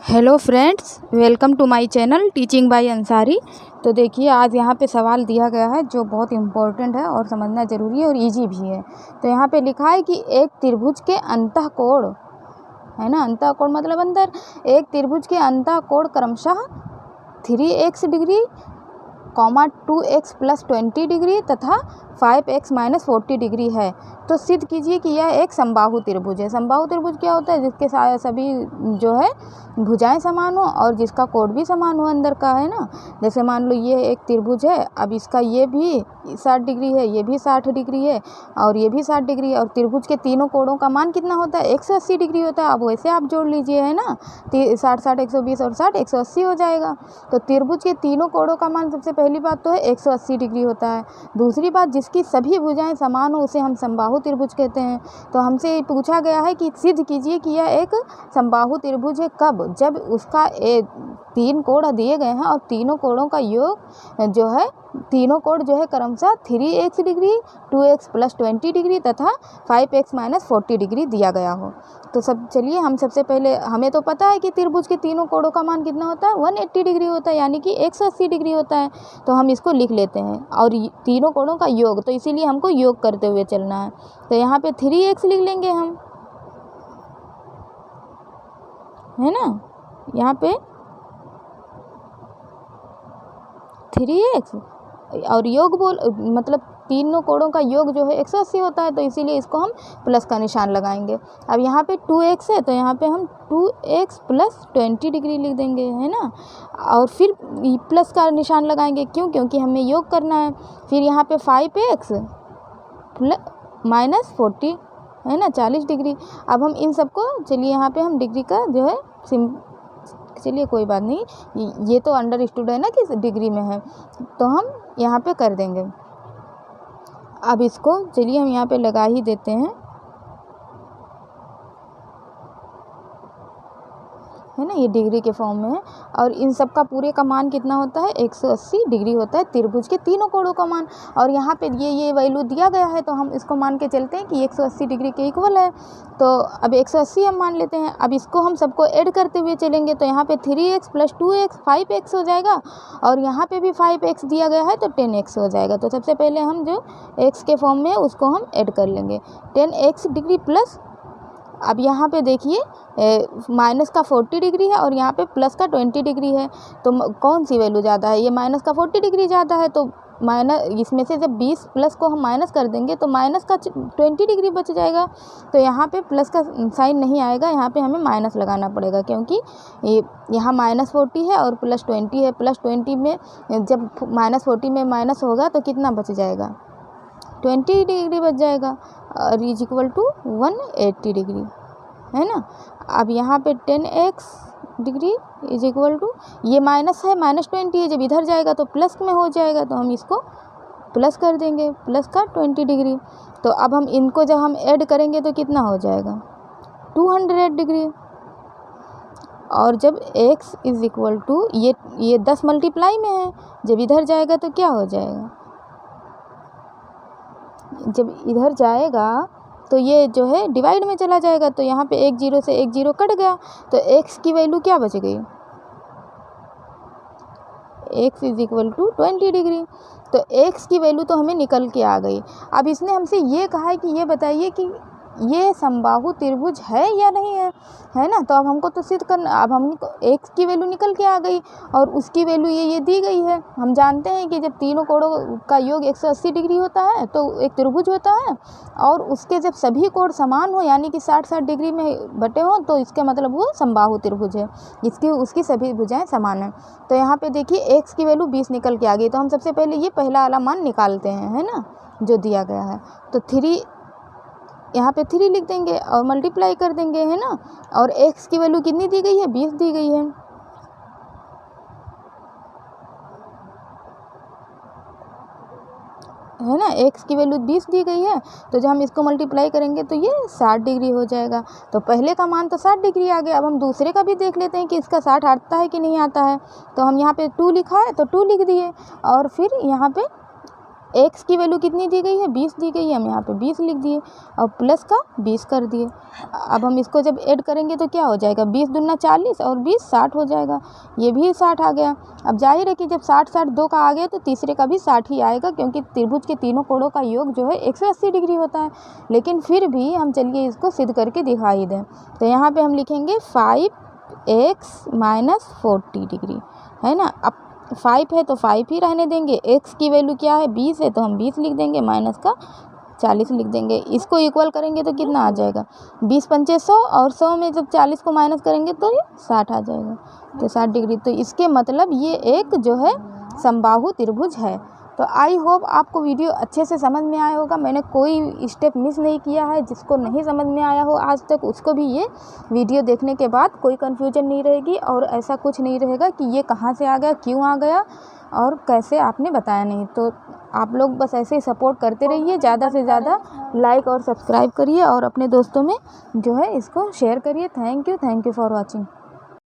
Hello friends, welcome to my channel teaching by Ansari. तो देखिए, आज यहाँ पे सवाल दिया गया है जो बहुत इम्पोर्टेंट है और समझना ज़रूरी है और इजी भी है। तो यहाँ पे लिखा है कि एक त्रिभुज के अंतःकोण, है ना, अंतःकोण मतलब अंदर, एक त्रिभुज के अंतःकोण क्रमशः 3x degree, 2x plus 20 degree तथा 5x माइनस 40 डिग्री है। तो सिद्ध कीजिए कि यह एक समबाहु त्रिभुज है। समबाहु त्रिभुज क्या होता है? जिसके सभी जो है भुजाएं समान हो और जिसका कोण भी समान हो अंदर का, है ना। जैसे मान लो ये एक त्रिभुज है, अब इसका ये भी 60 डिग्री है, ये भी 60 डिग्री है और ये भी 60 डिग्री है, और त्रिभुज के तीनों कोणों का मान कितना होता है? 180 डिग्री होता है। अब वैसे आप जोड़ लीजिए, है ना, 60 60 120 और 60 180 हो जाएगा। तो त्रिभुज के तीनों कोणों का मान सबसे पहली बात तो है 180 डिग्री होता है। दूसरी बात, जिसकी सभी भुजाएं समान हो उसे हम समबाहु त्रिभुज कहते हैं। तो हमसे पूछा गया है कि सिद्ध कीजिए कि यह एक समबाहु त्रिभुज है। कब? जब उसका 3 कोण दिए गए हैं और तीनों कोणों का योग जो है, तीनों कोण जो है क्रमशः 3x degree, 2x plus 20 degree तथा 5x माइनस 40 डिग्री दिया गया हो। तो चलिए हम सबसे पहले, हमें तो पता है कि त्रिभुज के तीनों कोणों का मान कितना होता है? 180 डिग्री होता है, यानी कि 180 डिग्री होता है। तो हम इसको लिख लेते हैं, और तीनों कोणों का योग, तो इसीलिए हमको योग करते हुए चलना है। तो यहाँ पे 3x लिख लेंगे हम, है ना, यहाँ पे 3x और योग मतलब तीनों कोणों का योग जो है 180 होता है, तो इसीलिए इसको हम प्लस का निशान लगाएंगे। अब यहाँ पे 2x है, तो यहाँ पे हम 2x प्लस 20 डिग्री लिख देंगे, है ना, और फिर प्लस का निशान लगाएंगे। क्यों? क्योंकि हमें योग करना है। फिर यहाँ पे 5x प्लस माइनस 40, है ना, 40 डिग्री। अब हम इन सबको, चलिए यहाँ पे हम डिग्री का जो है चलिए कोई बात नहीं, ये तो अंडरस्टूड है ना कि डिग्री में है, तो हम यहाँ पे कर देंगे। अब इसको चलिए हम यहाँ पे लगा ही देते हैं, है ना, ये डिग्री के फॉर्म में है। और इन सब का पूरे का मान कितना होता है? 180 डिग्री होता है त्रिभुज के तीनों कोणों का मान। और यहाँ पे ये वैल्यू दिया गया है, तो हम इसको मान के चलते हैं कि 180 डिग्री के इक्वल है। तो अब 180 हम मान लेते हैं। अब इसको हम सबको ऐड करते हुए चलेंगे, तो यहाँ पे 3x प्लस 2x 5x हो जाएगा, और यहाँ पे भी 5x दिया गया है तो 10x हो जाएगा। तो सबसे पहले हम जो x के फॉर्म में है उसको हम ऐड कर लेंगे, 10x डिग्री प्लस, अब यहाँ पे देखिए माइनस का 40 डिग्री है और यहाँ पे प्लस का 20 डिग्री है। तो कौन सी वैल्यू ज़्यादा है? ये माइनस का 40 डिग्री ज़्यादा है। तो माइनस, इसमें से जब 20 प्लस को हम माइनस कर देंगे तो माइनस का 20 डिग्री बच जाएगा। तो यहाँ पे प्लस का साइन नहीं आएगा, यहाँ पे हमें माइनस लगाना पड़ेगा, क्योंकि यहाँ माइनस 40 है और प्लस 20 है। प्लस 20 में जब माइनस 40 में माइनस होगा तो कितना बच जाएगा? 20 डिग्री बच जाएगा, और इज इक्वल टू 180 डिग्री, है ना। अब यहाँ पे 10x degree is equal to, ये माइनस है, माइनस 20 है, जब इधर जाएगा तो प्लस में हो जाएगा, तो हम इसको प्लस कर देंगे, प्लस का 20 डिग्री। तो अब हम इनको जब हम ऐड करेंगे तो कितना हो जाएगा? 200 डिग्री। और जब x इज इक्वल टू, ये 10 मल्टीप्लाई में है, जब इधर जाएगा तो क्या हो जाएगा? जब इधर जाएगा तो ये जो है डिवाइड में चला जाएगा, तो यहाँ पे 1 0 से 1 0 कट गया, तो x की वैल्यू क्या बच गई? x is equal to 20 degree. तो x की वैल्यू तो हमें निकल के आ गई। अब इसने हमसे ये कहा है कि ये बताइए कि ये समबाहु त्रिभुज है या नहीं है, है ना। तो अब हमको तो सिद्ध करना, अब हमको x की वैल्यू निकल के आ गई और उसकी वैल्यू ये दी गई है। हम जानते हैं कि जब तीनों कोणों का योग 180 डिग्री होता है तो एक त्रिभुज होता है, और उसके जब सभी कोण समान हो, यानी कि 60 60 डिग्री में बटे हों, तो इसका मतलब वो समबाहु त्रिभुज है, उसकी सभी भुजाएं समान हैं। तो यहाँ पे देखिए x की वैल्यू 20 निकल के आ गई। तो हम सबसे पहले ये पहला वाला मान निकालते हैं, है ना, जो दिया गया है। तो 3, यहाँ पे 3 लिख देंगे और मल्टीप्लाई कर देंगे, है ना। और x की वैल्यू कितनी दी गई है? 20 दी गई है ना, x की वैल्यू 20 दी गई है। तो जब हम इसको मल्टीप्लाई करेंगे तो ये 60 डिग्री हो जाएगा। तो पहले का मान तो 60 डिग्री आ गया। अब हम दूसरे का भी देख लेते हैं कि इसका 60 आता है कि नहीं आता है। तो हम यहाँ पे 2 लिखा है तो 2 लिख दिए, और फिर यहाँ पे एक्स की वैल्यू कितनी दी गई है, 20 दी गई है, हम यहाँ पे 20 लिख दिए और प्लस का 20 कर दिए। अब हम इसको जब ऐड करेंगे तो क्या हो जाएगा, 20 दूना 40 और 20 60 हो जाएगा, ये भी 60 आ गया। अब जाहिर है कि जब 60 60 2 का आ गया तो तीसरे का भी 60 ही आएगा, क्योंकि त्रिभुज के तीनों कोणों का योग जो है 180 डिग्री होता है। लेकिन फिर भी हम चलिए इसको सिद्ध करके दिखाई दें। तो यहाँ पर हम लिखेंगे 5x - 40 डिग्री, है ना। अब 5 है तो 5 ही रहने देंगे, x की वैल्यू क्या है 20 है तो हम 20 लिख देंगे, माइनस का 40 लिख देंगे। इसको इक्वल करेंगे तो कितना आ जाएगा, 20 पंचे 100 और 100 में जब 40 को माइनस करेंगे तो ये 60 आ जाएगा, तो 60 डिग्री। तो इसके मतलब ये एक जो है समबाहु त्रिभुज है। तो आई होप आपको वीडियो अच्छे से समझ में आया होगा। मैंने कोई स्टेप मिस नहीं किया है, जिसको नहीं समझ में आया हो आज तक उसको भी ये वीडियो देखने के बाद कोई कन्फ्यूजन नहीं रहेगी और ऐसा कुछ नहीं रहेगा कि ये कहाँ से आ गया, क्यों आ गया और कैसे आपने बताया नहीं। तो आप लोग बस ऐसे ही सपोर्ट करते रहिए, ज़्यादा से ज़्यादा लाइक और सब्सक्राइब करिए और अपने दोस्तों में जो है इसको शेयर करिए। Thank you for watching.